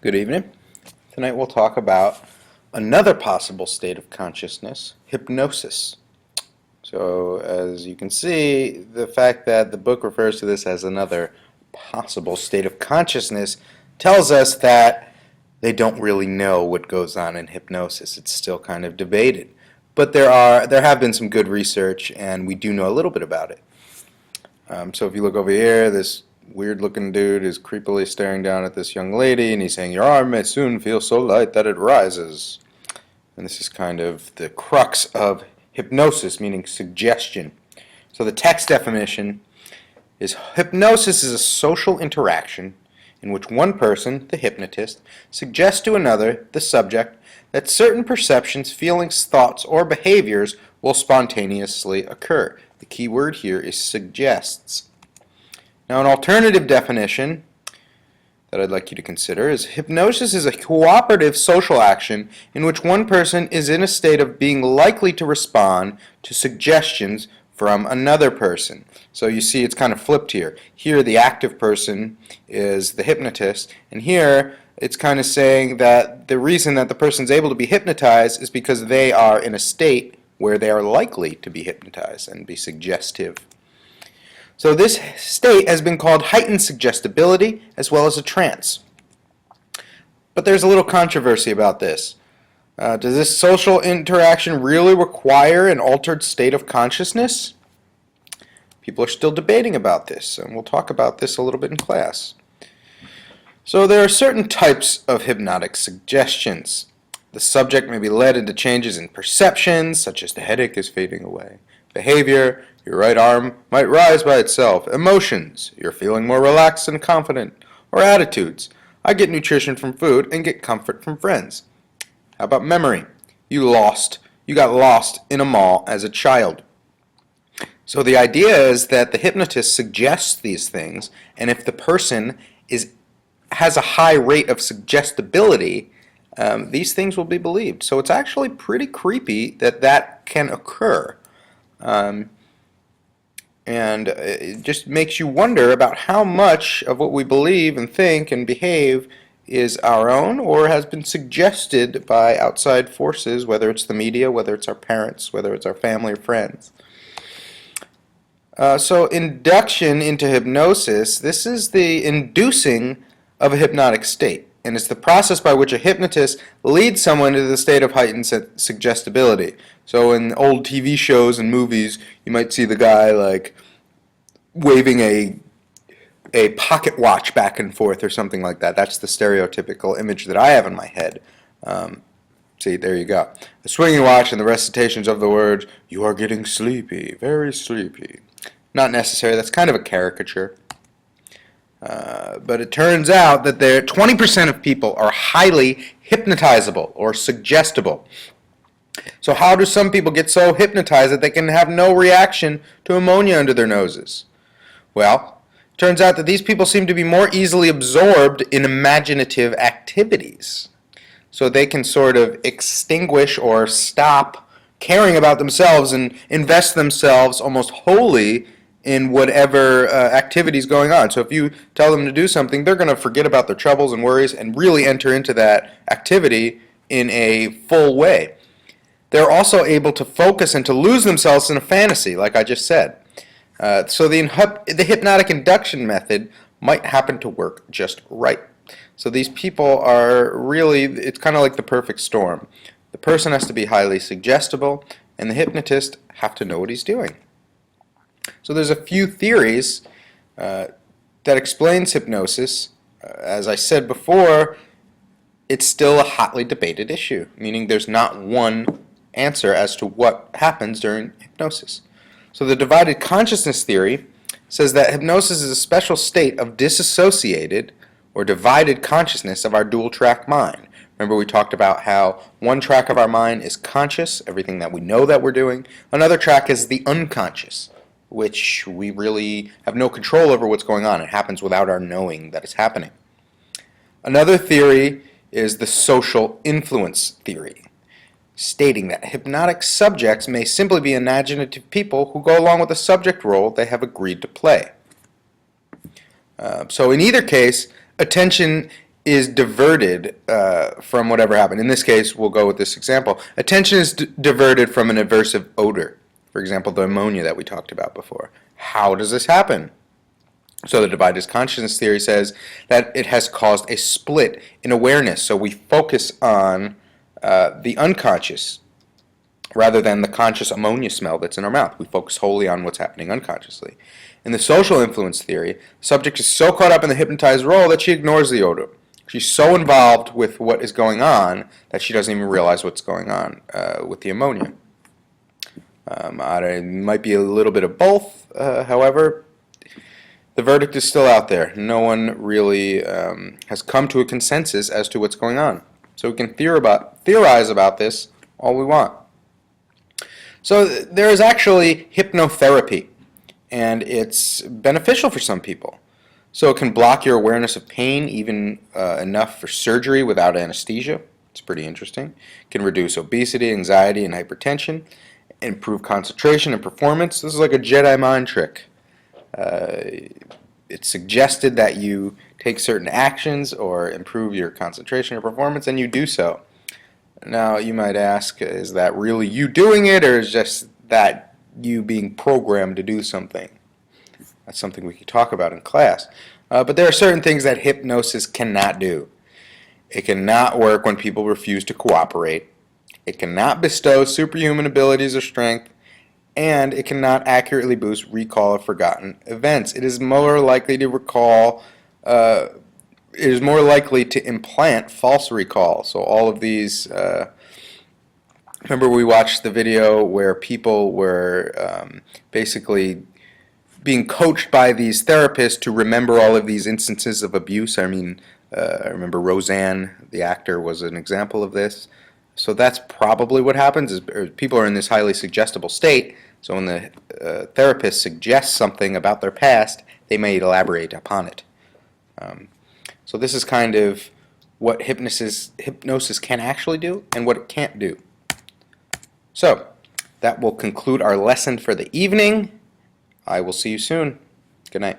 Good evening. Tonight we'll talk about another possible state of consciousness, hypnosis. So as you can see, the fact that the book refers to this as another possible state of consciousness tells us that they don't really know what goes on in hypnosis. It's still kind of debated. But there have been some good research, and we do know a little bit about it. So if you look over here, this weird looking dude is creepily staring down at this young lady, and he's saying, "Your arm may soon feel so light that it rises." And this is kind of the crux of hypnosis, meaning suggestion. So the text definition is: hypnosis is a social interaction in which one person, the hypnotist, suggests to another, the subject, that certain perceptions, feelings, thoughts, or behaviors will spontaneously occur. The key word here is suggests. Now, an alternative definition that I'd like you to consider is hypnosis is a cooperative social action in which one person is in a state of being likely to respond to suggestions from another person. So you see it's kind of flipped here. Here the active person is the hypnotist, and here it's kind of saying that the reason that the person's able to be hypnotized is because they are in a state where they are likely to be hypnotized and be suggestive. So this state has been called heightened suggestibility as well as a trance. But there's a little controversy about this. Does this social interaction really require an altered state of consciousness? People are still debating about this, and we'll talk about this a little bit in class. So there are certain types of hypnotic suggestions. The subject may be led into changes in perceptions, such as the headache is fading away. Behavior: your right arm might rise by itself. Emotions: you're feeling more relaxed and confident. Or attitudes: I get nutrition from food and get comfort from friends. How about memory? You got lost in a mall as a child. So the idea is that the hypnotist suggests these things, and if the person has a high rate of suggestibility, these things will be believed. So it's actually pretty creepy that can occur. And it just makes you wonder about how much of what we believe and think and behave is our own or has been suggested by outside forces, whether it's the media, whether it's our parents, whether it's our family or friends. So induction into hypnosis, this is the inducing of a hypnotic state, and it's the process by which a hypnotist leads someone into the state of heightened suggestibility. So in old TV shows and movies, you might see the guy like waving a pocket watch back and forth or something like that. That's the stereotypical image that I have in my head. See, there you go. A swinging watch and the recitations of the words, "You are getting sleepy, very sleepy." Not necessary. That's kind of a caricature. But it turns out that 20% of people are highly hypnotizable or suggestible. So how do some people get so hypnotized that they can have no reaction to ammonia under their noses? Well, it turns out that these people seem to be more easily absorbed in imaginative activities. So they can sort of extinguish or stop caring about themselves and invest themselves almost wholly in whatever activity is going on. So if you tell them to do something, they're going to forget about their troubles and worries and really enter into that activity in a full way. They're also able to focus and to lose themselves in a fantasy, like I just said. So the hypnotic induction method might happen to work just right. So these people are really, it's kind of like the perfect storm. The person has to be highly suggestible, and the hypnotist have to know what he's doing. So there's a few theories that explains hypnosis. As I said before, it's still a hotly debated issue, meaning there's not one answer as to what happens during hypnosis. So the divided consciousness theory says that hypnosis is a special state of disassociated or divided consciousness of our dual-track mind. Remember, we talked about how one track of our mind is conscious, everything that we know that we're doing. Another track is the unconscious, which we really have no control over what's going on. It happens without our knowing that it's happening. Another theory is the social influence theory, stating that hypnotic subjects may simply be imaginative people who go along with the subject role they have agreed to play. So in either case, attention is diverted from whatever happened. In this case, we'll go with this example. Attention is diverted from an aversive odor. For example, the ammonia that we talked about before. How does this happen? So the divided consciousness theory says that it has caused a split in awareness. So we focus on the unconscious rather than the conscious ammonia smell that's in our mouth. We focus wholly on what's happening unconsciously. In the social influence theory, the subject is so caught up in the hypnotized role that she ignores the odor. She's so involved with what is going on that she doesn't even realize what's going on with the ammonia. It might be a little bit of both, however, the verdict is still out there. No one really has come to a consensus as to what's going on. So we can theorize about this all we want. So there is actually hypnotherapy, and it's beneficial for some people. So it can block your awareness of pain, even enough for surgery without anesthesia. It's pretty interesting. It can reduce obesity, anxiety, and hypertension, improve concentration and performance. This is like a Jedi mind trick. It's suggested that you take certain actions or improve your concentration or performance, and you do so. Now, you might ask, is that really you doing it, or is just that you being programmed to do something? That's something we could talk about in class. But there are certain things that hypnosis cannot do. It cannot work when people refuse to cooperate. It cannot bestow superhuman abilities or strength. And it cannot accurately boost recall of forgotten events. It is more likely to recall, it is more likely to implant false recall. So all of these, remember we watched the video where people were basically being coached by these therapists to remember all of these instances of abuse. I mean, I remember Roseanne, the actor, was an example of this. So that's probably what happens, is people are in this highly suggestible state. So when the therapist suggests something about their past, they may elaborate upon it. So this is kind of what hypnosis can actually do and what it can't do. So that will conclude our lesson for the evening. I will see you soon. Good night.